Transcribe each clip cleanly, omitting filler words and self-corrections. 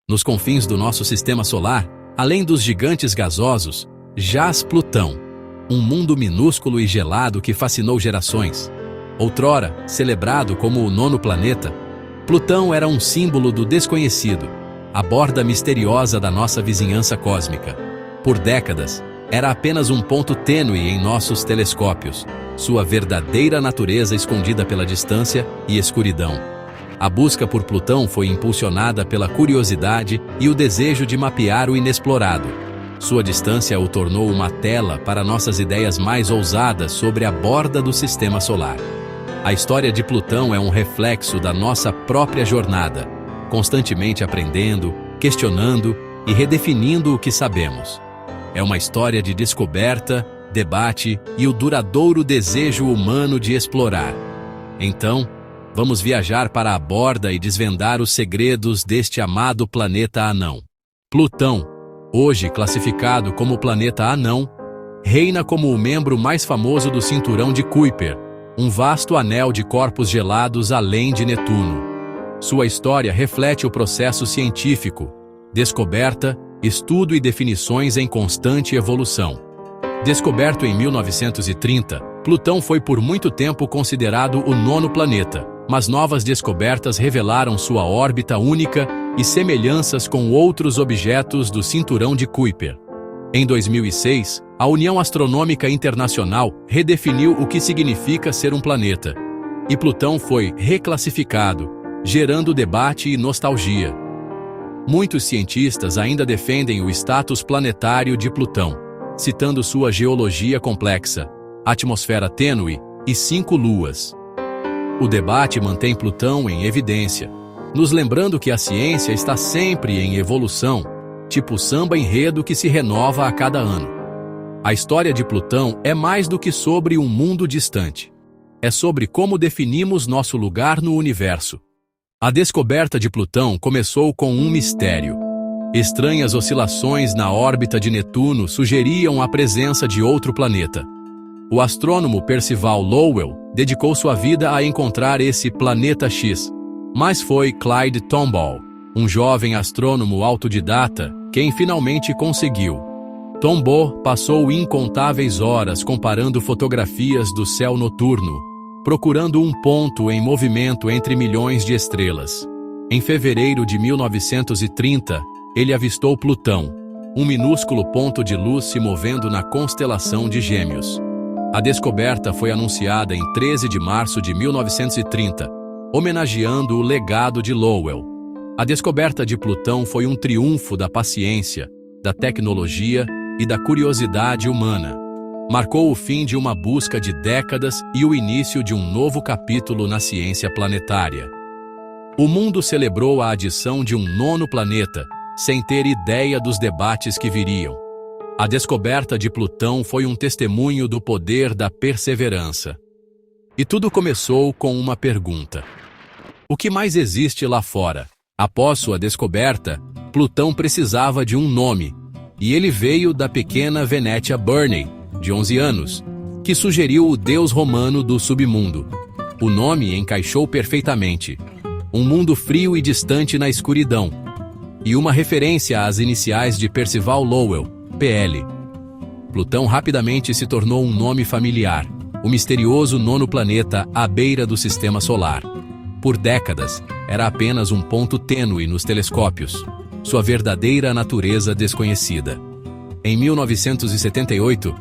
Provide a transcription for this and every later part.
Nos confins do nosso sistema solar, além dos gigantes gasosos, jaz Plutão, um mundo minúsculo e gelado que fascinou gerações. Outrora, celebrado como o nono planeta, Plutão era um símbolo do desconhecido, a borda misteriosa da nossa vizinhança cósmica. Por décadas, era apenas um ponto tênue em nossos telescópios, sua verdadeira natureza escondida pela distância e escuridão. A busca por Plutão foi impulsionada pela curiosidade e o desejo de mapear o inexplorado. Sua distância o tornou uma tela para nossas ideias mais ousadas sobre a borda do sistema solar. A história de Plutão é um reflexo da nossa própria jornada, constantemente aprendendo, questionando e redefinindo o que sabemos. É uma história de descoberta, debate e o duradouro desejo humano de explorar. Então, vamos viajar para a borda e desvendar os segredos deste amado planeta anão. Plutão, hoje classificado como planeta anão, reina como o membro mais famoso do cinturão de Kuiper, um vasto anel de corpos gelados além de Netuno. Sua história reflete o processo científico, descoberta, estudo e definições em constante evolução. Descoberto em 1930, Plutão foi por muito tempo considerado o nono planeta, mas novas descobertas revelaram sua órbita única e semelhanças com outros objetos do cinturão de Kuiper. Em 2006, a União Astronômica Internacional redefiniu o que significa ser um planeta, e Plutão foi reclassificado, gerando debate e nostalgia. Muitos cientistas ainda defendem o status planetário de Plutão, citando sua geologia complexa, atmosfera tênue e 5 luas. O debate mantém Plutão em evidência, nos lembrando que a ciência está sempre em evolução, tipo samba enredo que se renova a cada ano. A história de Plutão é mais do que sobre um mundo distante. É sobre como definimos nosso lugar no universo. A descoberta de Plutão começou com um mistério. Estranhas oscilações na órbita de Netuno sugeriam a presença de outro planeta. O astrônomo Percival Lowell dedicou sua vida a encontrar esse planeta X, mas foi Clyde Tombaugh, um jovem astrônomo autodidata, quem finalmente conseguiu. Tombaugh passou incontáveis horas comparando fotografias do céu noturno, procurando um ponto em movimento entre milhões de estrelas. Em fevereiro de 1930, ele avistou Plutão, um minúsculo ponto de luz se movendo na constelação de Gêmeos. A descoberta foi anunciada em 13 de março de 1930, homenageando o legado de Lowell. A descoberta de Plutão foi um triunfo da paciência, da tecnologia e da curiosidade humana. Marcou o fim de uma busca de décadas e o início de um novo capítulo na ciência planetária. O mundo celebrou a adição de um nono planeta, sem ter ideia dos debates que viriam. A descoberta de Plutão foi um testemunho do poder da perseverança. E tudo começou com uma pergunta: o que mais existe lá fora? Após sua descoberta, Plutão precisava de um nome, e ele veio da pequena Venetia Burney, de 11 anos, que sugeriu o deus romano do submundo. O nome encaixou perfeitamente. Um mundo frio e distante na escuridão. E uma referência às iniciais de Percival Lowell, PL. Plutão rapidamente se tornou um nome familiar, o misterioso nono planeta à beira do sistema solar. Por décadas, era apenas um ponto tênue nos telescópios, sua verdadeira natureza desconhecida. Em 1978,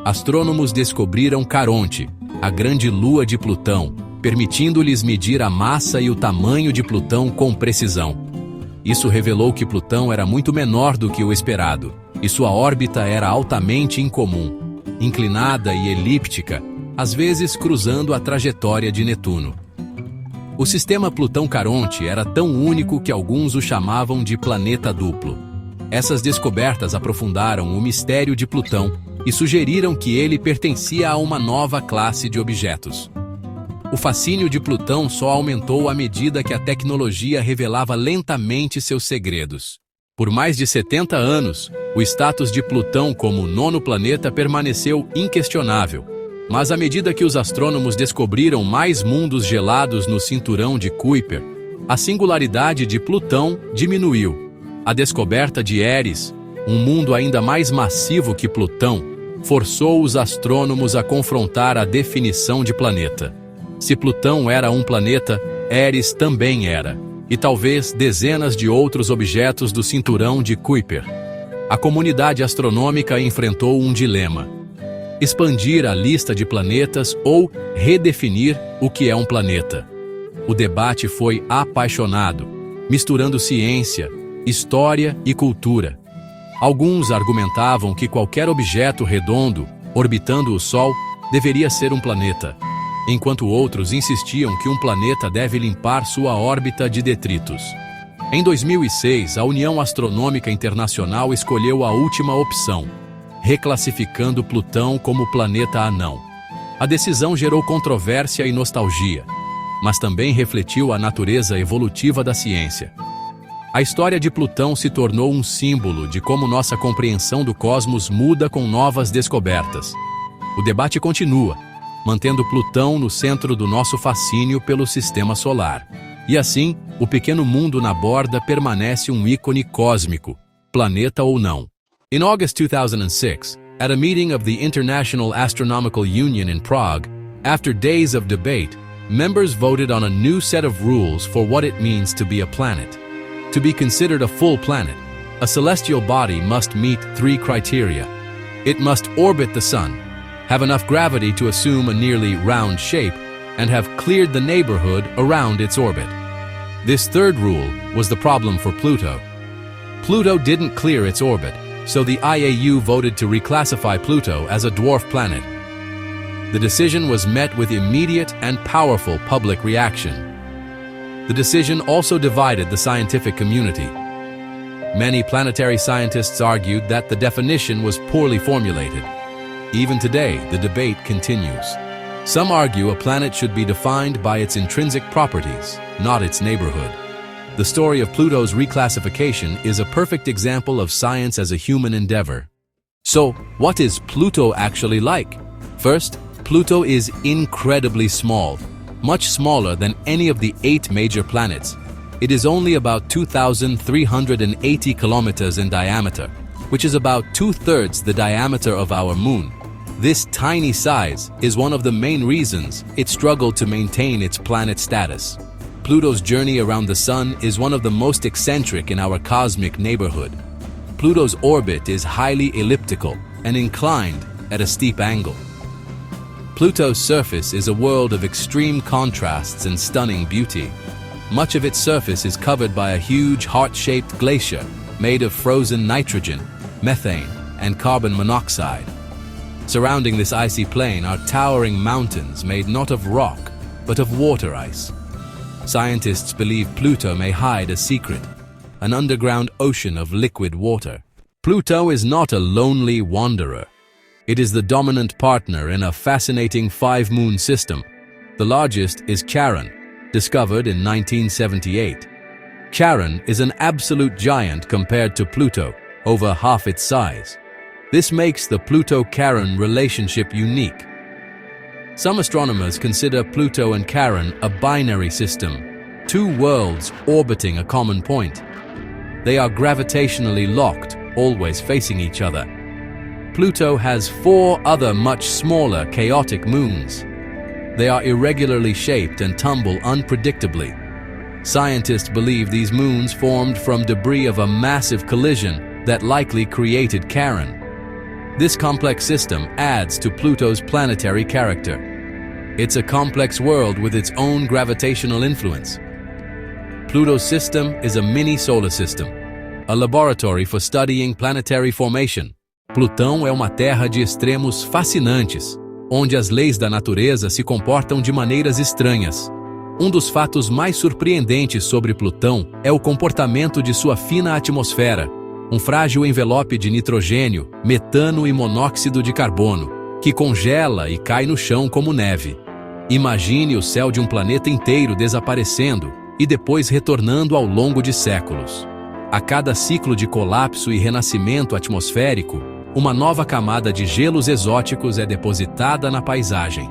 astrônomos descobriram Caronte, a grande lua de Plutão, permitindo-lhes medir a massa e o tamanho de Plutão com precisão. Isso revelou que Plutão era muito menor do que o esperado, e sua órbita era altamente incomum, inclinada e elíptica, às vezes cruzando a trajetória de Netuno. O sistema Plutão-Caronte era tão único que alguns o chamavam de planeta duplo. Essas descobertas aprofundaram o mistério de Plutão e sugeriram que ele pertencia a uma nova classe de objetos. O fascínio de Plutão só aumentou à medida que a tecnologia revelava lentamente seus segredos. Por mais de 70 anos, o status de Plutão como nono planeta permaneceu inquestionável. Mas à medida que os astrônomos descobriram mais mundos gelados no cinturão de Kuiper, a singularidade de Plutão diminuiu. A descoberta de Eris, um mundo ainda mais massivo que Plutão, forçou os astrônomos a confrontar a definição de planeta. Se Plutão era um planeta, Eris também era, e talvez dezenas de outros objetos do cinturão de Kuiper. A comunidade astronômica enfrentou um dilema: expandir a lista de planetas ou redefinir o que é um planeta. O debate foi apaixonado, misturando ciência, história e cultura. Alguns argumentavam que qualquer objeto redondo, orbitando o Sol, deveria ser um planeta, enquanto outros insistiam que um planeta deve limpar sua órbita de detritos. Em 2006, a União Astronômica Internacional escolheu a última opção, reclassificando Plutão como planeta anão. A decisão gerou controvérsia e nostalgia, mas também refletiu a natureza evolutiva da ciência. A história de Plutão se tornou um símbolo de como nossa compreensão do cosmos muda com novas descobertas. O debate continua, mantendo Plutão no centro do nosso fascínio pelo sistema solar. E assim, o pequeno mundo na borda permanece um ícone cósmico, planeta ou não. In August 2006, at a meeting of the International Astronomical Union in Prague, after days of debate, members voted on a new set of rules for what it means to be a planet. To be considered a full planet, a celestial body must meet 3 criteria. It must orbit the Sun, have enough gravity to assume a nearly round shape, and have cleared the neighborhood around its orbit. This third rule was the problem for Pluto. Pluto didn't clear its orbit, so the IAU voted to reclassify Pluto as a dwarf planet. The decision was met with immediate and powerful public reaction. The decision also divided the scientific community. Many planetary scientists argued that the definition was poorly formulated. Even today, the debate continues. Some argue a planet should be defined by its intrinsic properties, not its neighborhood. The story of Pluto's reclassification is a perfect example of science as a human endeavor. So, what is Pluto actually like? First, Pluto is incredibly small, much smaller than any of the 8 major planets. It is only about 2,380 kilometers in diameter, which is about 2/3 the diameter of our moon. This tiny size is one of the main reasons it struggled to maintain its planet status. Pluto's journey around the Sun is one of the most eccentric in our cosmic neighborhood. Pluto's orbit is highly elliptical and inclined at a steep angle. Pluto's surface is a world of extreme contrasts and stunning beauty. Much of its surface is covered by a huge heart-shaped glacier made of frozen nitrogen, methane, and carbon monoxide. Surrounding this icy plain are towering mountains made not of rock, but of water ice. Scientists believe Pluto may hide a secret, an underground ocean of liquid water. Pluto is not a lonely wanderer. It is the dominant partner in a fascinating 5-moon system. The largest is Charon, discovered in 1978. Charon is an absolute giant compared to Pluto, over half its size. This makes the Pluto-Charon relationship unique. Some astronomers consider Pluto and Charon a binary system, 2 worlds orbiting a common point. They are gravitationally locked, always facing each other. Pluto has 4 other much smaller chaotic moons. They are irregularly shaped and tumble unpredictably. Scientists believe these moons formed from debris of a massive collision that likely created Charon. This complex system adds to Pluto's planetary character. It's a complex world with its own gravitational influence. Pluto's system is a mini solar system, a laboratory for studying planetary formation. Plutão é uma terra de extremos fascinantes, onde as leis da natureza se comportam de maneiras estranhas. Um dos fatos mais surpreendentes sobre Plutão é o comportamento de sua fina atmosfera, um frágil envelope de nitrogênio, metano e monóxido de carbono, que congela e cai no chão como neve. Imagine o céu de um planeta inteiro desaparecendo e depois retornando ao longo de séculos. A cada ciclo de colapso e renascimento atmosférico, uma nova camada de gelos exóticos é depositada na paisagem.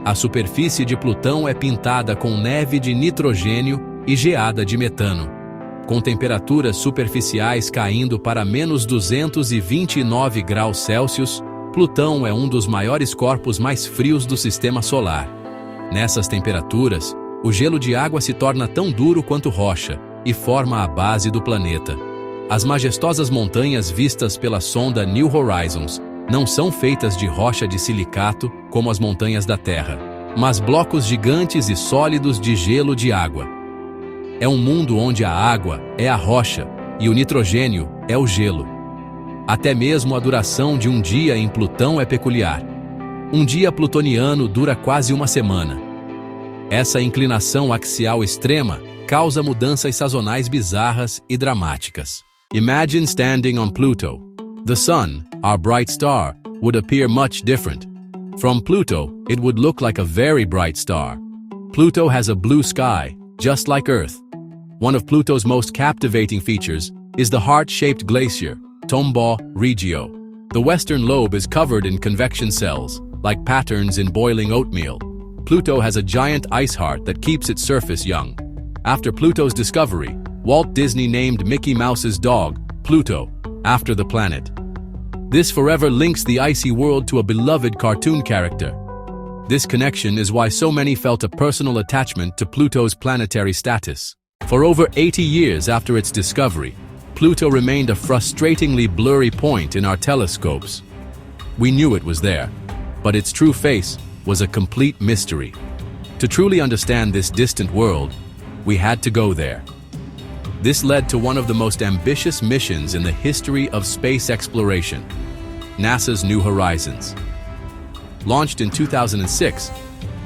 A superfície de Plutão é pintada com neve de nitrogênio e geada de metano. com temperaturas superficiais caindo para menos 229 graus Celsius, Plutão é um dos maiores corpos mais frios do Sistema Solar. Nessas temperaturas, o gelo de água se torna tão duro quanto rocha e forma a base do planeta. As majestosas montanhas vistas pela sonda New Horizons não são feitas de rocha de silicato como as montanhas da Terra, mas blocos gigantes e sólidos de gelo de água. É um mundo onde a água é a rocha e o nitrogênio é o gelo. Até mesmo a duração de um dia em Plutão é peculiar. Um dia plutoniano dura quase uma semana. Essa inclinação axial extrema causa mudanças sazonais bizarras e dramáticas. Imagine standing on Pluto. The sun, our bright star, would appear much different. From Pluto, it would look like a very bright star. Pluto has a blue sky, just like Earth. One of Pluto's most captivating features is the heart-shaped glacier, Tombaugh Regio. The western lobe is covered in convection cells, like patterns in boiling oatmeal. Pluto has a giant ice heart that keeps its surface young. After Pluto's discovery, Walt Disney named Mickey Mouse's dog, Pluto, after the planet. This forever links the icy world to a beloved cartoon character. This connection is why so many felt a personal attachment to Pluto's planetary status. For over 80 years after its discovery, Pluto remained a frustratingly blurry point in our telescopes. We knew it was there, but its true face was a complete mystery. To truly understand this distant world, we had to go there. This led to one of the most ambitious missions in the history of space exploration, NASA's New Horizons. Launched in 2006,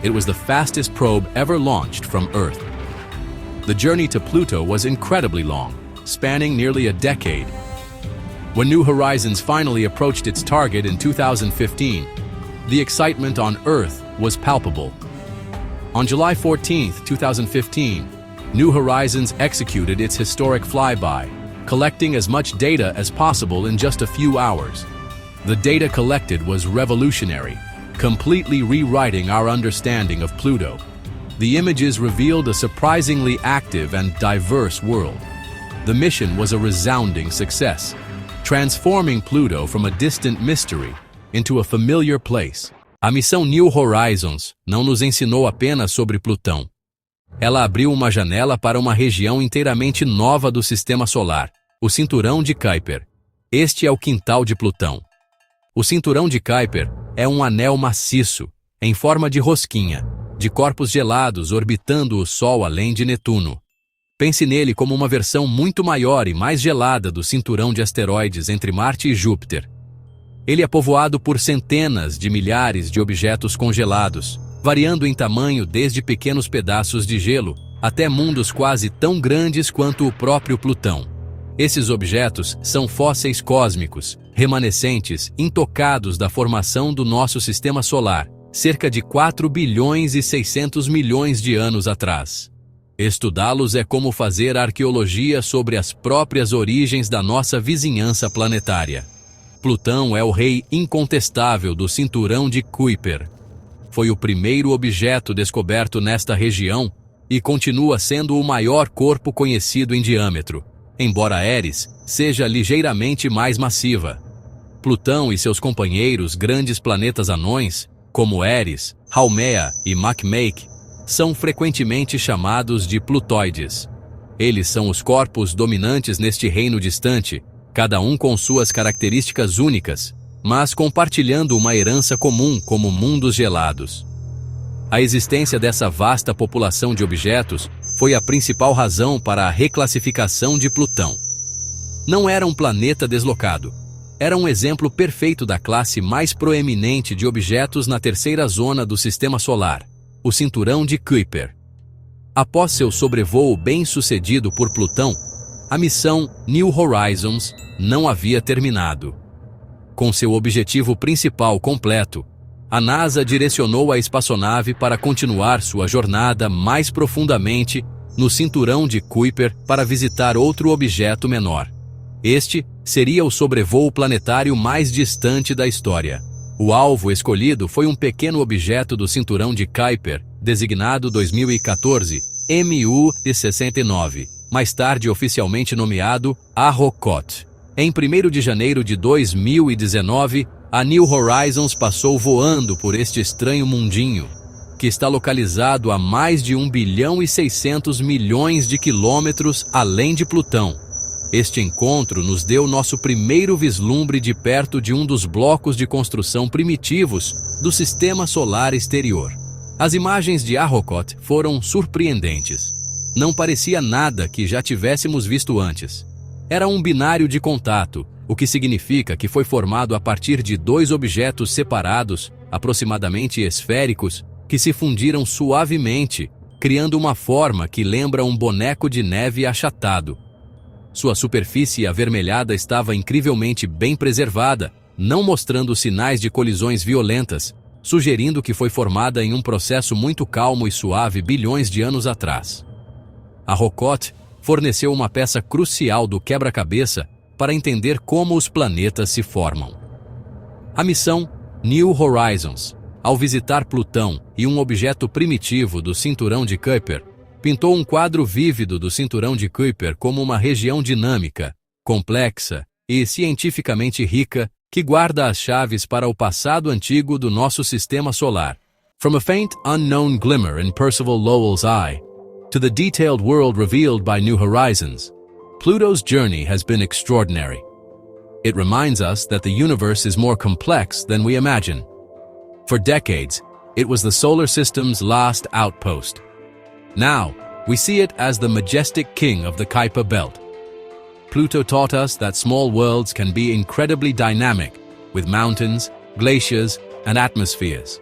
it was the fastest probe ever launched from Earth. The journey to Pluto was incredibly long, spanning nearly a decade. When New Horizons finally approached its target in 2015, the excitement on Earth was palpable. On July 14, 2015, New Horizons executed its historic flyby, collecting as much data as possible in just a few hours. The data collected was revolutionary, completely rewriting our understanding of Pluto. The images revealed a surprisingly active and diverse world. The mission was a resounding success, transforming Pluto from a distant mystery into a familiar place. A missão New Horizons não nos ensinou apenas sobre Plutão. Ela abriu uma janela para uma região inteiramente nova do Sistema Solar, o Cinturão de Kuiper. Este é o quintal de Plutão. O Cinturão de Kuiper é um anel maciço, em forma de rosquinha, de corpos gelados orbitando o Sol além de Netuno. Pense nele como uma versão muito maior e mais gelada do cinturão de asteroides entre Marte e Júpiter. Ele é povoado por centenas de milhares de objetos congelados, variando em tamanho desde pequenos pedaços de gelo até mundos quase tão grandes quanto o próprio Plutão. Esses objetos são fósseis cósmicos, remanescentes, intocados da formação do nosso Sistema Solar, cerca de 4 bilhões e 600 milhões de anos atrás. Estudá-los é como fazer arqueologia sobre as próprias origens da nossa vizinhança planetária. Plutão é o rei incontestável do Cinturão de Kuiper. Foi o primeiro objeto descoberto nesta região e continua sendo o maior corpo conhecido em diâmetro, embora Eris seja ligeiramente mais massiva. Plutão e seus companheiros grandes planetas anões, como Eris, Haumea e Makemake, são frequentemente chamados de plutóides. Eles são os corpos dominantes neste reino distante, cada um com suas características únicas, mas compartilhando uma herança comum como mundos gelados. A existência dessa vasta população de objetos foi a principal razão para a reclassificação de Plutão. Não era um planeta deslocado. Era um exemplo perfeito da classe mais proeminente de objetos na terceira zona do Sistema Solar, o Cinturão de Kuiper. Após seu sobrevoo bem-sucedido por Plutão, a missão New Horizons não havia terminado. Com seu objetivo principal completo, a NASA direcionou a espaçonave para continuar sua jornada mais profundamente no Cinturão de Kuiper para visitar outro objeto menor. Este seria o sobrevoo planetário mais distante da história. O alvo escolhido foi um pequeno objeto do Cinturão de Kuiper, designado 2014 MU-69, mais tarde oficialmente nomeado Arrokoth. Em 1º de janeiro de 2019, a New Horizons passou voando por este estranho mundinho, que está localizado a mais de 1 bilhão e 600 milhões de quilômetros além de Plutão. Este encontro nos deu nosso primeiro vislumbre de perto de um dos blocos de construção primitivos do Sistema Solar Exterior. As imagens de Arrokoth foram surpreendentes. Não parecia nada que já tivéssemos visto antes. Era um binário de contato, o que significa que foi formado a partir de 2 objetos separados, aproximadamente esféricos, que se fundiram suavemente, criando uma forma que lembra um boneco de neve achatado. Sua superfície avermelhada estava incrivelmente bem preservada, não mostrando sinais de colisões violentas, sugerindo que foi formada em um processo muito calmo e suave bilhões de anos atrás. Arrokoth forneceu uma peça crucial do quebra-cabeça para entender como os planetas se formam. A missão New Horizons, ao visitar Plutão e um objeto primitivo do cinturão de Kuiper, pintou um quadro vívido do cinturão de Kuiper como uma região dinâmica, complexa e cientificamente rica que guarda as chaves para o passado antigo do nosso sistema solar. From a faint, unknown glimmer in Percival Lowell's eye, to the detailed world revealed by New Horizons, Pluto's journey has been extraordinary. It reminds us that the universe is more complex than we imagine. For decades, it was the solar system's last outpost. Now, we see it as the majestic king of the Kuiper belt. Pluto taught us that small worlds can be incredibly dynamic, with mountains, glaciers, and atmospheres.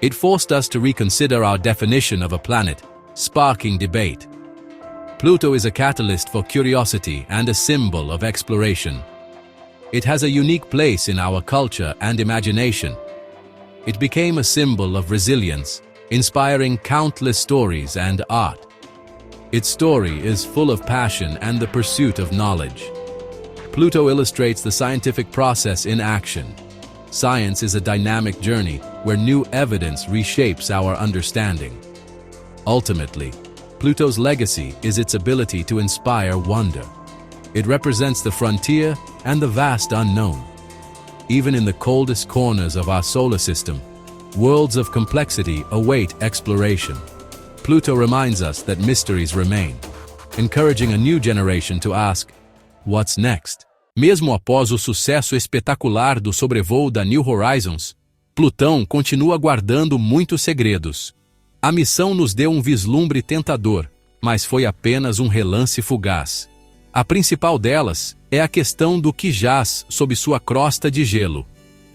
It forced us to reconsider our definition of a planet, sparking debate. Pluto is a catalyst for curiosity and a symbol of exploration. It has a unique place in our culture and imagination. It became a symbol of resilience, inspiring countless stories and art. Its story is full of passion and the pursuit of knowledge. Pluto illustrates the scientific process in action. Science is a dynamic journey where new evidence reshapes our understanding. Ultimately, Pluto's legacy is its ability to inspire wonder. It represents the frontier and the vast unknown. Even in the coldest corners of our solar system, worlds of complexity await exploration. Pluto reminds us that mysteries remain, encouraging a new generation to ask, "What's next?" Mesmo após o sucesso espetacular do sobrevoo da New Horizons, Plutão continua guardando muitos segredos. A missão nos deu um vislumbre tentador, mas foi apenas um relance fugaz. A principal delas é a questão do que jaz sob sua crosta de gelo.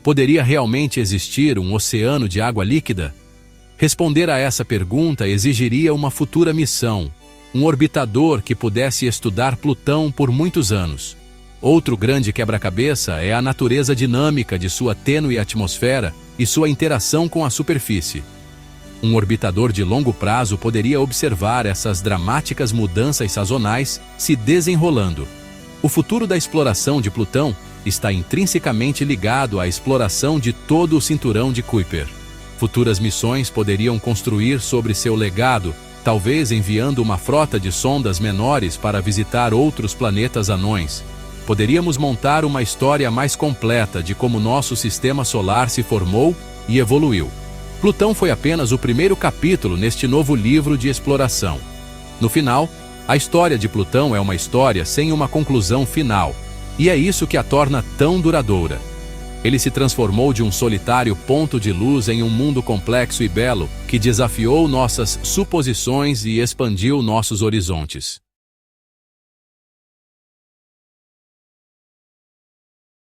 Poderia realmente existir um oceano de água líquida? Responder a essa pergunta exigiria uma futura missão, um orbitador que pudesse estudar Plutão por muitos anos. Outro grande quebra-cabeça é a natureza dinâmica de sua tênue atmosfera e sua interação com a superfície. Um orbitador de longo prazo poderia observar essas dramáticas mudanças sazonais se desenrolando. O futuro da exploração de Plutão está intrinsecamente ligado à exploração de todo o cinturão de Kuiper. Futuras missões poderiam construir sobre seu legado, talvez enviando uma frota de sondas menores para visitar outros planetas anões. Poderíamos montar uma história mais completa de como nosso sistema solar se formou e evoluiu. Plutão foi apenas o primeiro capítulo neste novo livro de exploração. No final, a história de Plutão é uma história sem uma conclusão final, e é isso que a torna tão duradoura. Ele se transformou de um solitário ponto de luz em um mundo complexo e belo que desafiou nossas suposições e expandiu nossos horizontes.